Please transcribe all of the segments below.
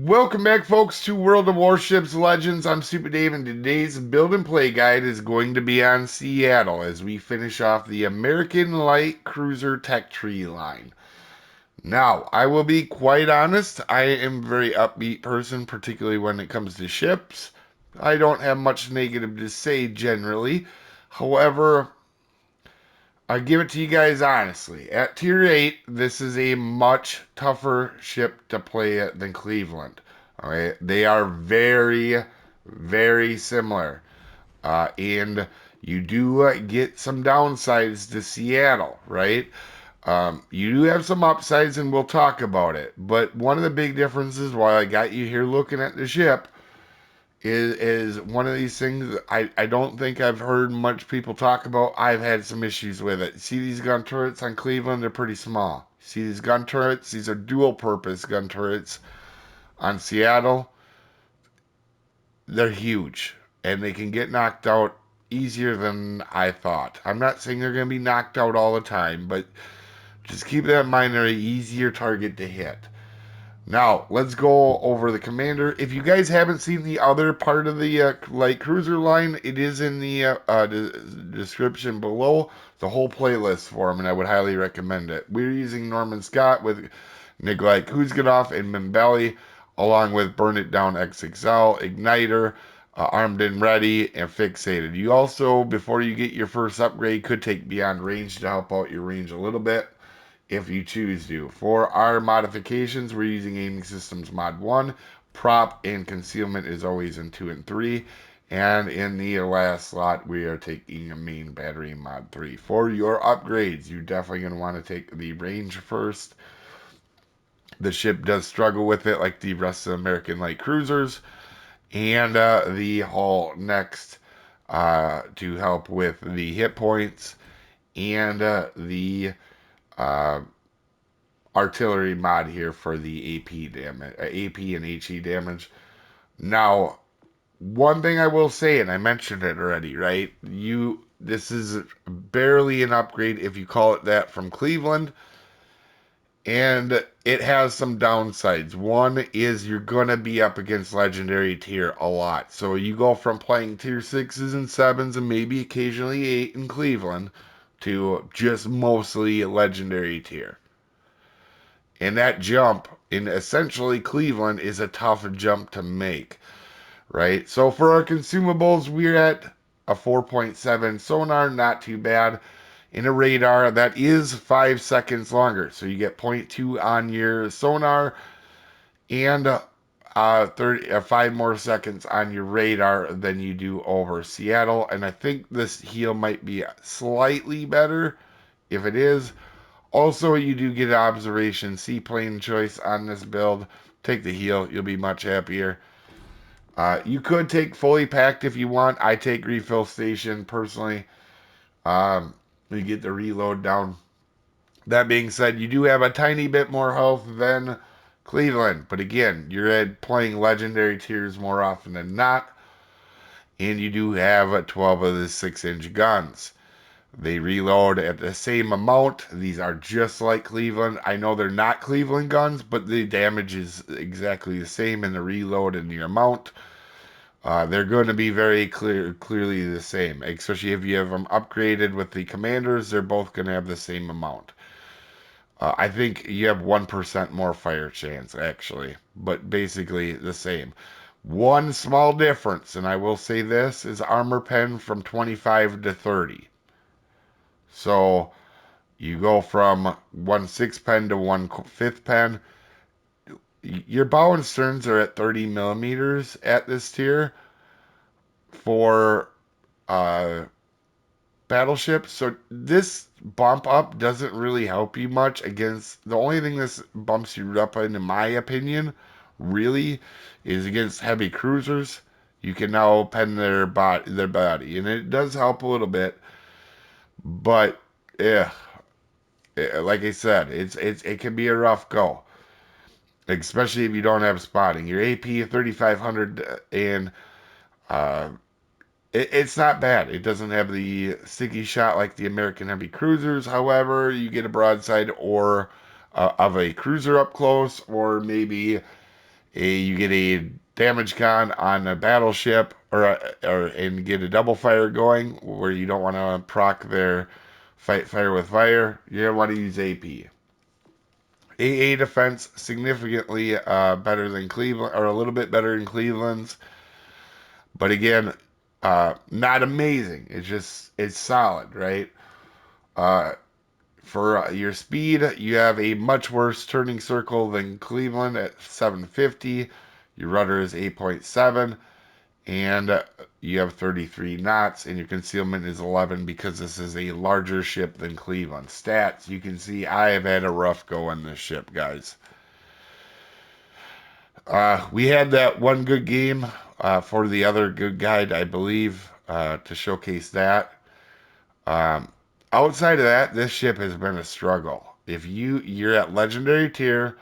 Welcome back, folks, to World of Warships Legends. I'm Soopa-Dave, and today's build and play guide is going to be on Seattle as we finish off the American Light Cruiser Tech Tree line. Now, I will be quite honest, I am a very upbeat person, particularly when it comes to ships. I don't have much negative to say generally. However, I give it to you guys honestly. At Tier 8, this is a much tougher ship to play at than Cleveland. All right, they are very, very similar. And you do get some downsides to Seattle, right? You do have some upsides, and we'll talk about it. But one of the big differences, while I got you here looking at the ship, is one of these things I don't think I've heard much people talk about. I've had some issues with it. See these gun turrets on Cleveland? They're pretty small. See these gun turrets? These are dual purpose gun turrets on Seattle. They're huge and they can get knocked out easier than I thought. I'm not saying they're going to be knocked out all the time, but just keep that in mind. They're an easier target to hit. Now, let's go over the commander. If you guys haven't seen the other part of the light cruiser line, it is in the description below, the whole playlist for them, and I would highly recommend it. We're using Norman Scott with Nikolai Kuzganov and Mimbelli, along with Burn It Down XXL, Igniter, Armed and Ready, and Fixated. You also, before you get your first upgrade, could take Beyond Range to help out your range a little bit if you choose to. For our modifications, we're using Aiming Systems Mod 1. Prop and Concealment is always in 2 and 3. And in the last slot, we are taking a Main Battery Mod 3. For your upgrades, you're definitely going to want to take the range first. The ship does struggle with it like the rest of the American light cruisers. And the hull next to help with the hit points and the uh, artillery mod here for the AP damage, AP and HE damage. Now, one thing I will say, and I mentioned it already, right? This is barely an upgrade if you call it that from Cleveland, and it has some downsides. One is you're gonna be up against legendary tier a lot, so you go from playing tier 6s and 7s and maybe occasionally 8 in Cleveland to just mostly legendary tier. And that jump in essentially Cleveland is a tough jump to make, right? So for our consumables, we're at a 4.7 sonar, not too bad. In a radar, that is 5 seconds longer. So you get zero point 0.2 on your sonar and 5 more seconds on your radar than you do over Seattle. And I think this heal might be slightly better. If it is, also, you do get observation seaplane choice on this build. Take the heal, you'll be much happier. You could take fully packed if you want. I take refill station personally. You get the reload down. That being said, you do have a tiny bit more health than Cleveland. But again, you're playing legendary tiers more often than not. And you do have 12 of the 6-inch guns. They reload at the same amount. These are just like Cleveland. I know they're not Cleveland guns, but the damage is exactly the same in the reload and the amount. They're going to be very clearly the same, especially if you have them upgraded with the commanders. They're both going to have the same amount. I think you have 1% more fire chance, actually, but basically the same. One small difference, and I will say this, is armor pen from 25 to 30. So you go from 1/6 pen to 1/5 pen. Your bow and sterns are at 30 millimeters at this tier for uh, battleships. So this bump up doesn't really help you much against. The only thing this bumps you up in my opinion, really, is against heavy cruisers. You can now pen their body, and it does help a little bit. But yeah, like I said, it can be a rough go, especially if you don't have spotting. Your AP 3500 and uh, it's not bad. It doesn't have the sticky shot like the American heavy cruisers. However, you get a broadside or of a cruiser up close, or maybe You get a damage con on a battleship, and get a double fire going where you don't want to proc their fight fire with fire. You're gonna want to use AP. AA defense significantly better than Cleveland, or a little bit better than Cleveland's, but again, not amazing. It's solid, right? Uh, for your speed, you have a much worse turning circle than Cleveland at 750. Your rudder is 8.7, and you have 33 knots, and your concealment is 11 because this is a larger ship than Cleveland. Stats, you can see I have had a rough go on this ship, guys. We had that one good game for the other good guide, I believe, to showcase that. Um, Outside of that, this ship has been a struggle. If you're at legendary tier,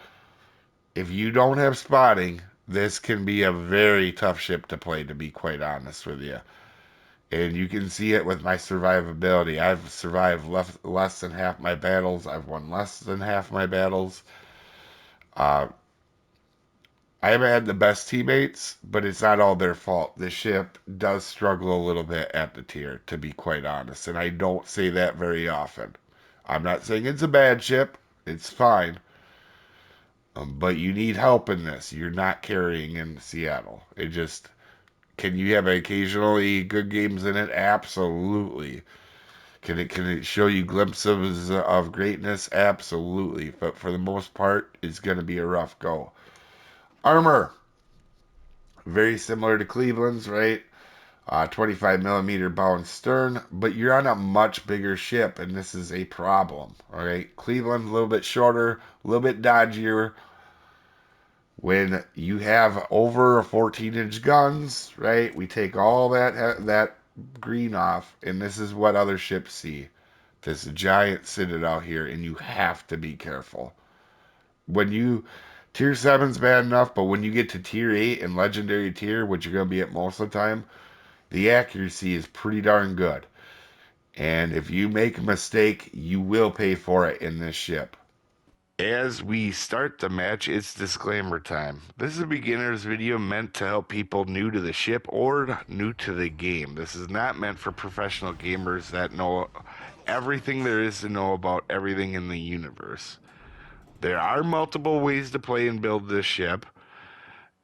if you don't have spotting, this can be a very tough ship to play, to be quite honest with you. And you can see it with my survivability. I've survived less than half my battles. I've won less than half my battles. Uh, I haven't had the best teammates, but it's not all their fault. The ship does struggle a little bit at the tier, to be quite honest, and I don't say that very often. I'm not saying it's a bad ship, it's fine, but you need help in this. You're not carrying in Seattle. It just, can you have occasionally good games in it? Absolutely. Can it show you glimpses of greatness? Absolutely. But for the most part, it's going to be a rough go. Armor, very similar to Cleveland's, right? 25 millimeter bow and stern, but you're on a much bigger ship, and this is a problem. All right, Cleveland a little bit shorter, a little bit dodgier. When you have over 14-inch guns, right? We take all that green off, and this is what other ships see. This giant citadel here, and you have to be careful. When you tier 7's bad enough, but when you get to tier 8 and legendary tier, which you're going to be at most of the time, the accuracy is pretty darn good. And if you make a mistake, you will pay for it in this ship. As we start the match, it's disclaimer time. This is a beginner's video meant to help people new to the ship or new to the game. This is not meant for professional gamers that know everything there is to know about everything in the universe. There are multiple ways to play and build this ship,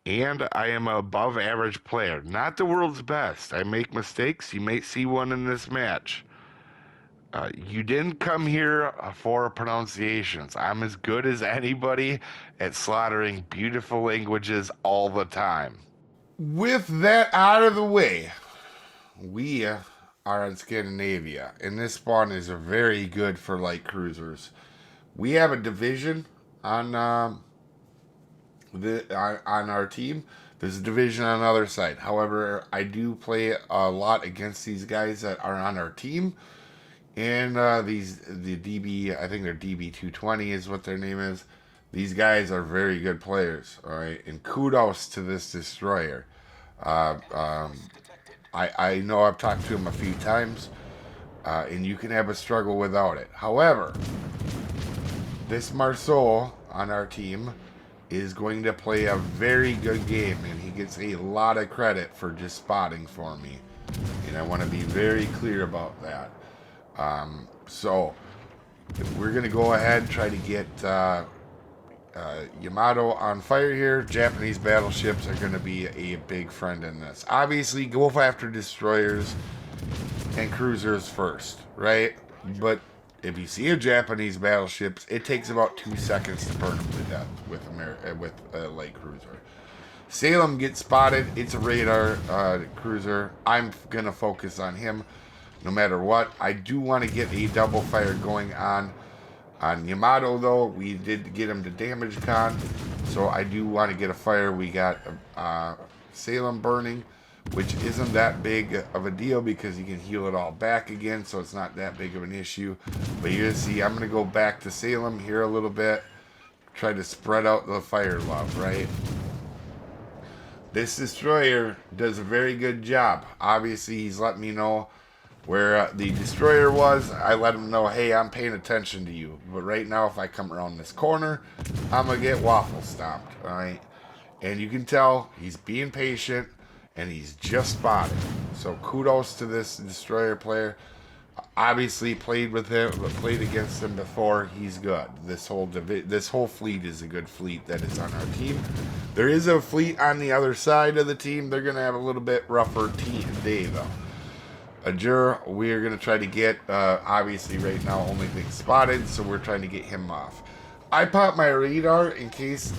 and I am an above average player. Not the world's best. I make mistakes. You may see one in this match. You didn't come here for pronunciations. I'm as good as anybody at slaughtering beautiful languages all the time. With that out of the way, we are on Scandinavia, and this spawn is very good for light cruisers. We have a division on on our team. There's a division on the other side. However, I do play a lot against these guys that are on our team. And the DB, I think they're DB220 is what their name is. These guys are very good players, all right? And kudos to this destroyer. I know I've talked to him a few times, and you can have a struggle without it. However, this Marceau on our team is going to play a very good game, and he gets a lot of credit for just spotting for me. And I want to be very clear about that. So we're going to go ahead and try to get Yamato on fire here. Japanese battleships are going to be a big friend in this. Obviously, go after destroyers and cruisers first, right? But if you see a Japanese battleships, it takes about 2 seconds to burn them to death with a light cruiser. Salem gets spotted. It's a radar cruiser. I'm going to focus on him no matter what. I do want to get a double fire going on Yamato, though. We did get him to damage con, so I do want to get a fire. We got Salem burning, which isn't that big of a deal because you can heal it all back again, so it's not that big of an issue. But you're going to see, I'm going to go back to Salem here a little bit, try to spread out the fire love, right? This destroyer does a very good job. Obviously, he's let me know where the destroyer was. I let him know, hey, I'm paying attention to you. But right now, if I come around this corner, I'm going to get waffle stomped, all right? And you can tell he's being patient, and he's just spotted. So kudos to this destroyer player. Obviously played with him, played against him before. He's good. This whole fleet is a good fleet that is on our team. There is a fleet on the other side of the team. They're gonna have a little bit rougher day though. Ajur, we're gonna try to get. Obviously, right now only thing spotted, so we're trying to get him off. I popped my radar in case.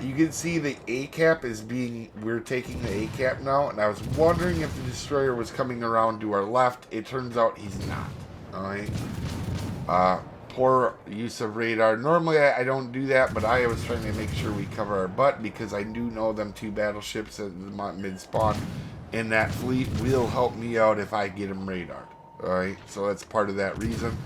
You can see the A cap is being. We're taking the A cap now, and I was wondering if the destroyer was coming around to our left. It turns out he's not. All right. Poor use of radar. Normally I don't do that, but I was trying to make sure we cover our butt because I do know them two battleships at the mid spawn in that fleet will help me out if I get them radared. All right. So that's part of that reason.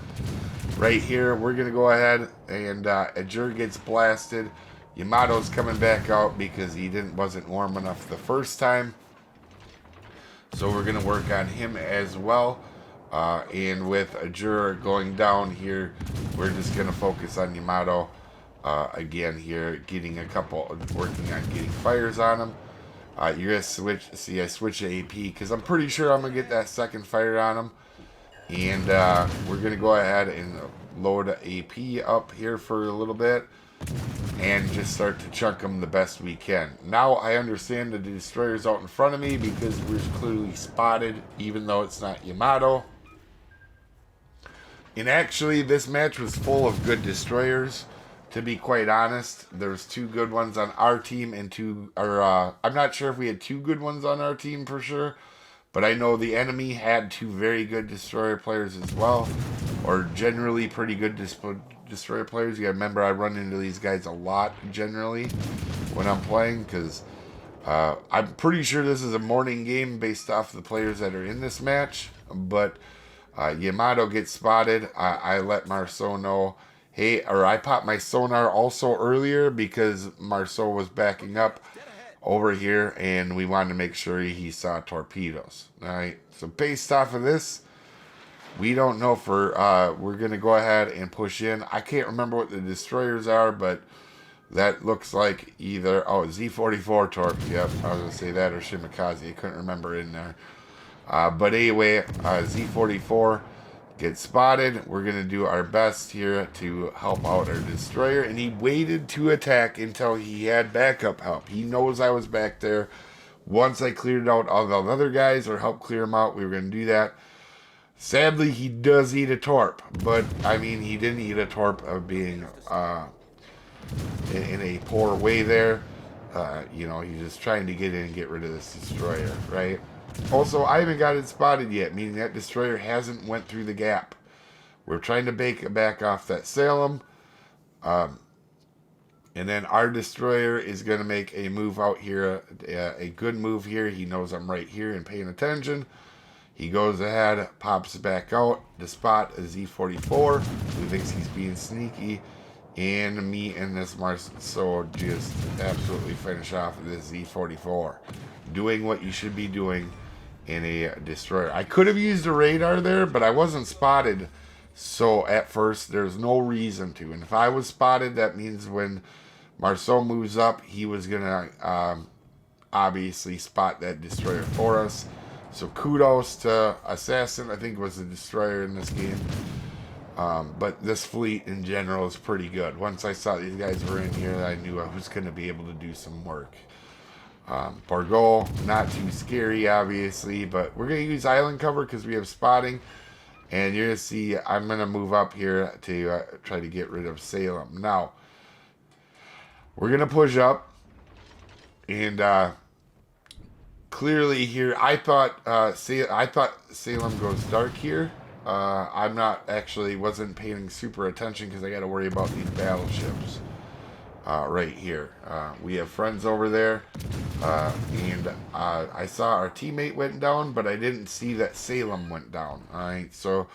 Right here, we're gonna go ahead and Ajur gets blasted. Yamato's coming back out because he wasn't warm enough the first time. So we're going to work on him as well. And with Ajur going down here, we're just going to focus on Yamato again here, working on getting fires on him. You're going to switch, see I switch to AP because I'm pretty sure I'm going to get that second fire on him. And we're going to go ahead and load AP up here for a little bit. And just start to chunk them the best we can. Now I understand that the destroyer's out in front of me because we're clearly spotted, even though it's not Yamato. And actually, this match was full of good destroyers. To be quite honest, there's two good ones on our team and I'm not sure if we had two good ones on our team for sure, but I know the enemy had two very good destroyer players as well, or generally pretty good destroyer players. You gotta remember, I run into these guys a lot generally when I'm playing because I'm pretty sure this is a morning game based off the players that are in this match. But Yamato gets spotted. I let Marceau know, hey, or I popped my sonar also earlier because Marceau was backing up over here and we wanted to make sure he saw torpedoes. All right, so based off of this, we don't know for, we're going to go ahead and push in. I can't remember what the destroyers are, but that looks like either, Z-44 torp, yep, I was going to say that, or Shimakaze, I couldn't remember in there. But anyway, Z-44 gets spotted. We're going to do our best here to help out our destroyer, and he waited to attack until he had backup help. He knows I was back there. Once I cleared out all the other guys, or helped clear them out, we were going to do that. Sadly, he does eat a torp, but I mean, he didn't eat a torp of being in a poor way there. You know, he's just trying to get in and get rid of this destroyer, right? Also, I haven't got it spotted yet, meaning that destroyer hasn't went through the gap. We're trying to back off that Salem. And then our destroyer is going to make a move out here, a good move here. He knows I'm right here and paying attention. He goes ahead, pops back out to spot a Z-44, who thinks he's being sneaky, and me and this Marceau just absolutely finish off this Z-44, doing what you should be doing in a destroyer. I could have used a radar there, but I wasn't spotted, so at first there's no reason to. And if I was spotted, that means when Marceau moves up, he was going to obviously spot that destroyer for us. So kudos to Assassin, I think was the destroyer in this game. But this fleet in general is pretty good. Once I saw these guys were in here, I knew I was going to be able to do some work. Bargol, not too scary, obviously, but we're going to use island cover because we have spotting. And you're going to see I'm going to move up here to try to get rid of Salem. Now, we're going to push up. And clearly here, I thought Salem goes dark here. I'm not wasn't paying super attention because I got to worry about these battleships right here. We have friends over there, and I saw our teammate went down, but I didn't see that Salem went down. All right, so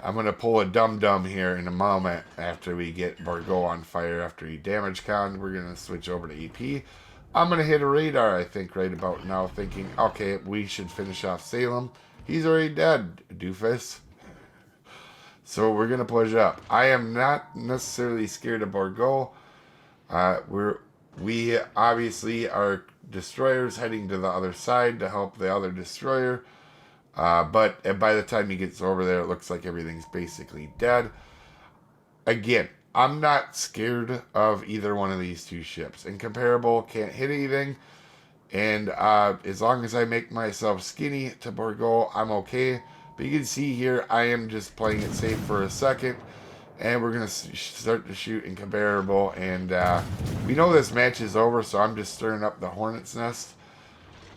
I'm gonna pull a dum-dum here in a moment after we get Bargol on fire after he damage con. We're gonna switch over to EP. I'm going to hit a radar, I think, right about now, thinking, okay, we should finish off Salem. He's already dead, doofus. So we're going to push up. I am not necessarily scared of Bargol. We obviously are destroyers heading to the other side to help the other destroyer. But by the time he gets over there, it looks like everything's basically dead. Again, I'm not scared of either one of these two ships. Incomparable, can't hit anything. And as long as I make myself skinny to Borgo, I'm okay. But you can see here, I am just playing it safe for a second. And we're going to start to shoot Incomparable. And we know this match is over, so I'm just stirring up the Hornet's Nest.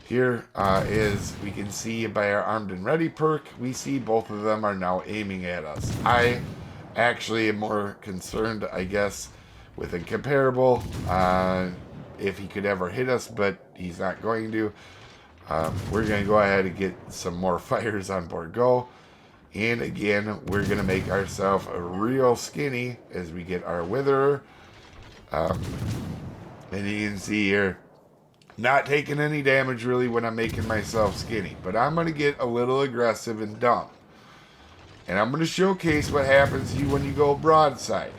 Here is, we can see by our Armed and Ready perk, we see both of them are now aiming at us. I actually am more concerned, I guess, with Incomparable. If he could ever hit us, but he's not going to. We're going to go ahead and get some more fires on board Go. And again, we're going to make ourselves real skinny as we get our Witherer. And you can see here, not taking any damage really when I'm making myself skinny. But I'm going to get a little aggressive and dumb. And I'm going to showcase what happens to you when you go broadside.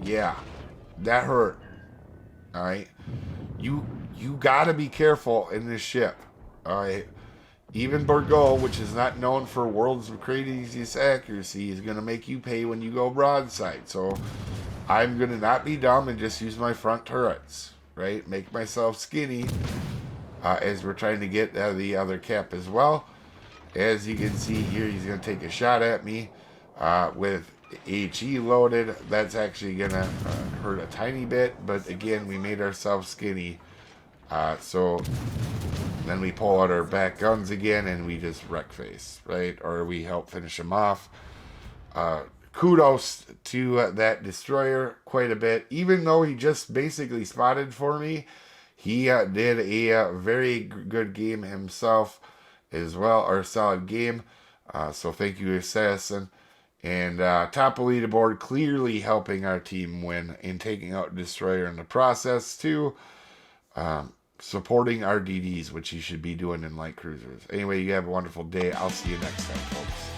Yeah, that hurt. Alright? You gotta be careful in this ship. Alright? Even Borgo, which is not known for world's craziest accuracy, is gonna make you pay when you go broadside. So I'm gonna not be dumb and just use my front turrets. Right? Make myself skinny as we're trying to get the other cap as well. As you can see here, he's gonna take a shot at me with HE loaded. That's actually gonna hurt a tiny bit, but again, we made ourselves skinny. So then we pull out our back guns again and we just wreck face, right? Or we help finish him off. Kudos to that destroyer quite a bit. Even though he just basically spotted for me, he did a very good game himself as well, or a solid game. So thank you, Assassin. And top of leaderboard, clearly helping our team win and taking out Destroyer in the process too. Supporting our DDs, which you should be doing in light cruisers. Anyway, you have a wonderful day. I'll see you next time, folks.